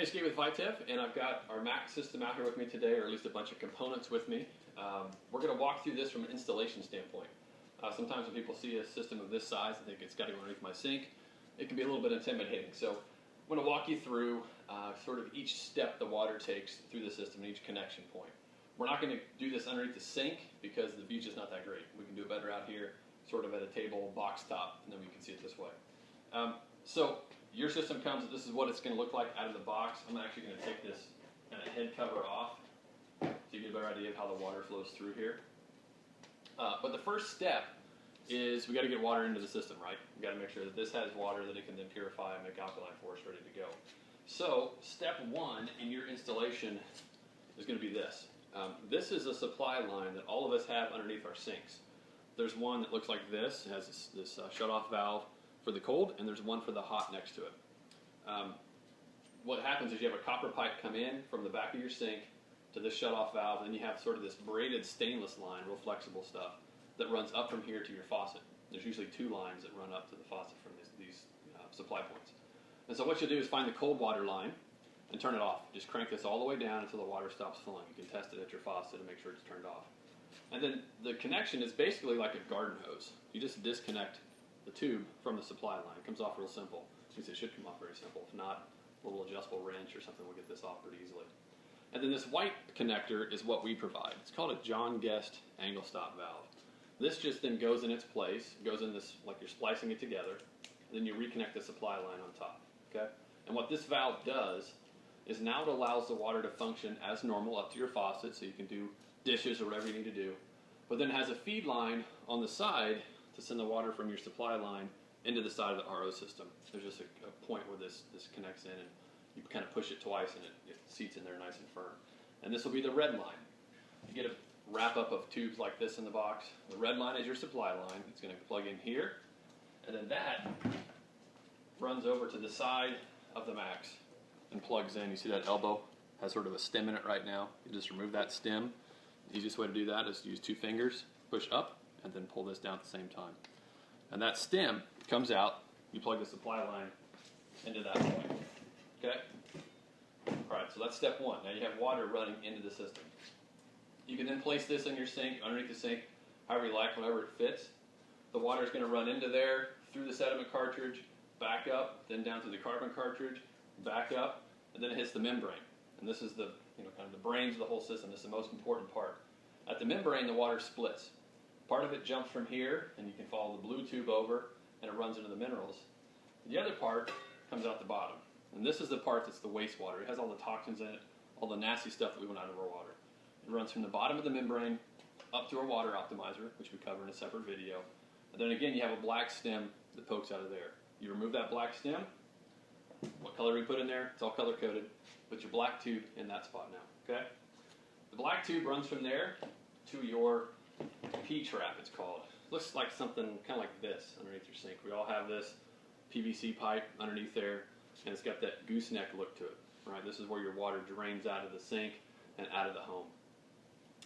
Hey, Skate with Vitev, and I've got our MAXX system out here with me today, or at least a bunch of components with me. We're going to walk through this from an installation standpoint. Sometimes when people see a system of this size and think it's got to go underneath my sink, it can be a little bit intimidating. So I'm going to walk you through sort of each step the water takes through the system and each connection point. We're not going to do this underneath the sink because the view's just not that great. We can do it better out here, sort of at a table, box top, and then we can see it this way. So your system comes, this is what it's going to look like out of the box. I'm actually going to take this kind of head cover off so you get a better idea of how the water flows through here. But the first step is we got to get water into the system, right? We got to make sure that this has water that it can then purify and make alkaline for us ready to go. So step one in your installation is going to be this. This is a supply line that all of us have underneath our sinks. There's one that looks like this. It has this shut-off valve for the cold, and there's one for the hot next to it. What happens is you have a copper pipe come in from the back of your sink to this shut-off valve, and then you have sort of this braided stainless line, real flexible stuff, that runs up from here to your faucet. There's usually two lines that run up to the faucet from these supply points. And so what you'll do is find the cold water line and turn it off. Just crank this all the way down until the water stops flowing. You can test it at your faucet and make sure it's turned off. And then the connection is basically like a garden hose. You just disconnect the tube from the supply line. It comes off real simple. It should come off very simple. If not, a little adjustable wrench or something will get this off pretty easily. And then this white connector is what we provide. It's called a John Guest angle stop valve. This just then goes in its place, goes in this like you're splicing it together, and then you reconnect the supply line on top. Okay? And what this valve does is now it allows the water to function as normal up to your faucet, so you can do dishes or whatever you need to do. But then it has a feed line on the side to send the water from your supply line into the side of the RO system. There's just a point where this connects in, and you kind of push it twice, and it seats in there nice and firm. And this will be the red line. You get a wrap-up of tubes like this in the box. The red line is your supply line. It's going to plug in here, and then that runs over to the side of the MAXX and plugs in. You see that elbow has sort of a stem in it right now. You just remove that stem. The easiest way to do that is to use two fingers, push up, and then pull this down at the same time. And that stem comes out, you plug the supply line into that point. Okay? Alright, so that's step one. Now you have water running into the system. You can then place this in your sink, underneath the sink, however you like, whenever it fits. The water is going to run into there, through the sediment cartridge, back up, then down to the carbon cartridge, back up, and then it hits the membrane. And this is the kind of the brains of the whole system. This is the most important part. At the membrane, the water splits. Part of it jumps from here, and you can follow the blue tube over, and it runs into the minerals. The other part comes out the bottom. And this is the part that's the wastewater. It has all the toxins in it, all the nasty stuff that we want out of our water. It runs from the bottom of the membrane up to our water optimizer, which we cover in a separate video. And then again, you have a black stem that pokes out of there. You remove that black stem. What color we put in there, it's all color coded. Put your black tube in that spot now, okay? The black tube runs from there to your P-trap, it's called. Looks like something kind of like this underneath your sink. We all have this PVC pipe underneath there, and it's got that gooseneck look to it, right? This is where your water drains out of the sink and out of the home.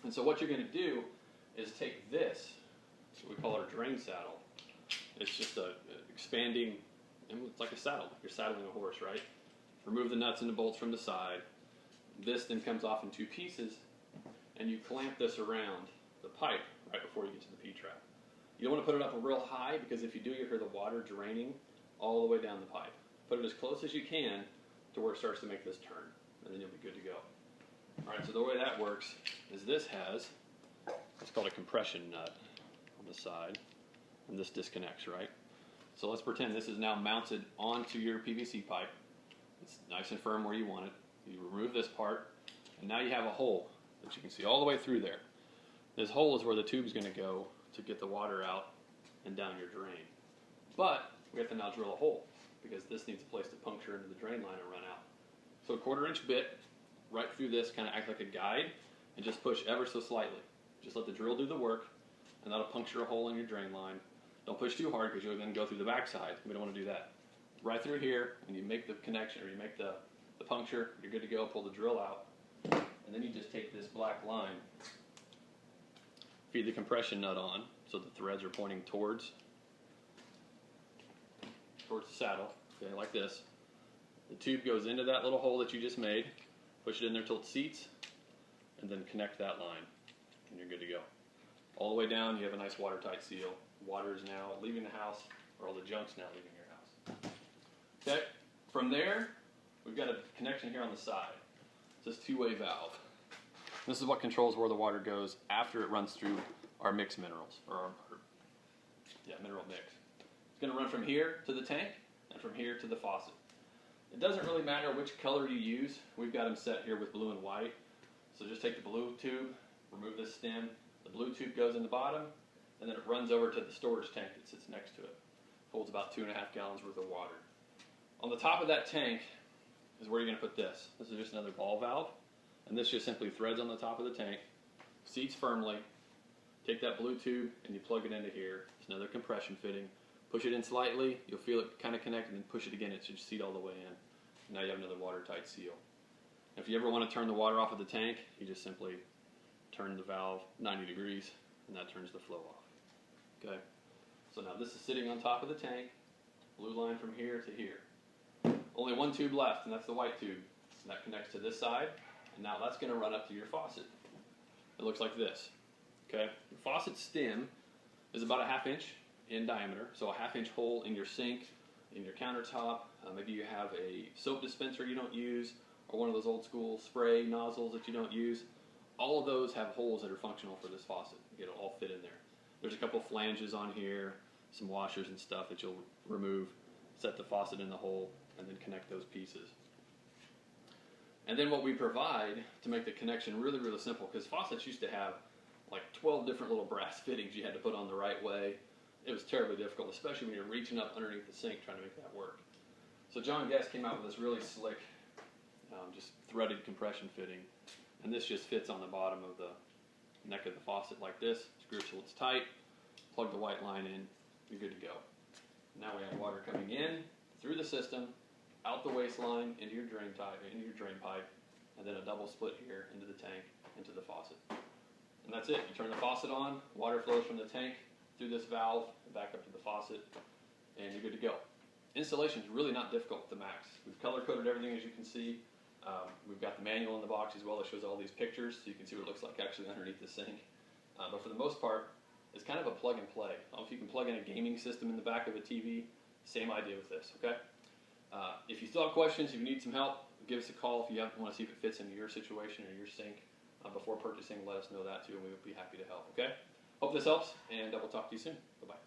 And so what you're going to do is take this, what we call our drain saddle. It's just a expanding, it's like a saddle, like you're saddling a horse, right? Remove the nuts and the bolts from the side. This then comes off in two pieces, and you clamp this around the pipe right before you get to the P-trap. You don't want to put it up real high, because if you do, you hear the water draining all the way down the pipe. Put it as close as you can to where it starts to make this turn, and then you'll be good to go. Alright, so the way that works is this has, it's called a compression nut on the side, and this disconnects, right? So let's pretend this is now mounted onto your PVC pipe. It's nice and firm where you want it. You remove this part, and now you have a hole that you can see all the way through there. This hole is where the tube is going to go to get the water out and down your drain. But we have to now drill a hole, because this needs a place to puncture into the drain line and run out. So a 1/4 inch bit right through this, kind of act like a guide, and just push ever so slightly. Just let the drill do the work, and that'll puncture a hole in your drain line. Don't push too hard, because you'll then go through the backside. We don't want to do that. Right through here, and you make the connection, or you make the puncture, you're good to go. Pull the drill out, and then you just take this black line, feed the compression nut on, so the threads are pointing towards the saddle, okay, like this. The tube goes into that little hole that you just made, push it in there till it seats, and then connect that line, and you're good to go. All the way down, you have a nice watertight seal. Water is now leaving the house, or all the junk's now leaving your house. Okay, from there, we've got a connection here on the side. It's this two-way valve. This is what controls where the water goes after it runs through our mix minerals, or our mineral mix. It's going to run from here to the tank, and from here to the faucet. It doesn't really matter which color you use. We've got them set here with blue and white. So just take the blue tube, remove this stem. The blue tube goes in the bottom, and then it runs over to the storage tank that sits next to it. Holds about 2.5 gallons worth of water. On the top of that tank is where you're going to put this. This is just another ball valve, and this just simply threads on the top of the tank, seats firmly. Take that blue tube and you plug it into here. It's another compression fitting. Push it in slightly, you'll feel it kind of connect, and then push it again, it should seat all the way in. Now you have another watertight seal. If you ever want to turn the water off of the tank, you just simply turn the valve 90 degrees, and that turns the flow off. Okay? So now this is sitting on top of the tank, blue line from here to here. Only one tube left, and that's the white tube. And that connects to this side, and now that's going to run up to your faucet. It looks like this. Okay? The faucet stem is about a 1/2 inch in diameter, so a 1/2 inch hole in your sink, in your countertop. Maybe you have a soap dispenser you don't use, or one of those old school spray nozzles that you don't use. All of those have holes that are functional for this faucet. It'll all fit in there. There's a couple flanges on here, some washers and stuff that you'll remove, set the faucet in the hole, and then connect those pieces. And then what we provide to make the connection really, really simple, because faucets used to have like 12 different little brass fittings you had to put on the right way. It was terribly difficult, especially when you're reaching up underneath the sink trying to make that work. So John Guest came out with this really slick, just threaded compression fitting, and this just fits on the bottom of the neck of the faucet like this. Screw it till it's tight, plug the white line in, you're good to go. Now we have water coming in through the system, out the waistline, into your drain pipe, and then a double split here into the tank, into the faucet. And that's it. You turn the faucet on, water flows from the tank through this valve and back up to the faucet, and you're good to go. Installation is really not difficult with the Max. We've color-coded everything, as you can see. We've got the manual in the box as well that shows all these pictures, so you can see what it looks like actually underneath the sink. But for the most part, it's kind of a plug and play. If you can plug in a gaming system in the back of a TV, same idea with this, okay? If you still have questions, if you need some help, give us a call. If you want to see if it fits into your situation or your sink before purchasing, let us know that too, and we would be happy to help, okay? Hope this helps, and we'll talk to you soon. Bye-bye.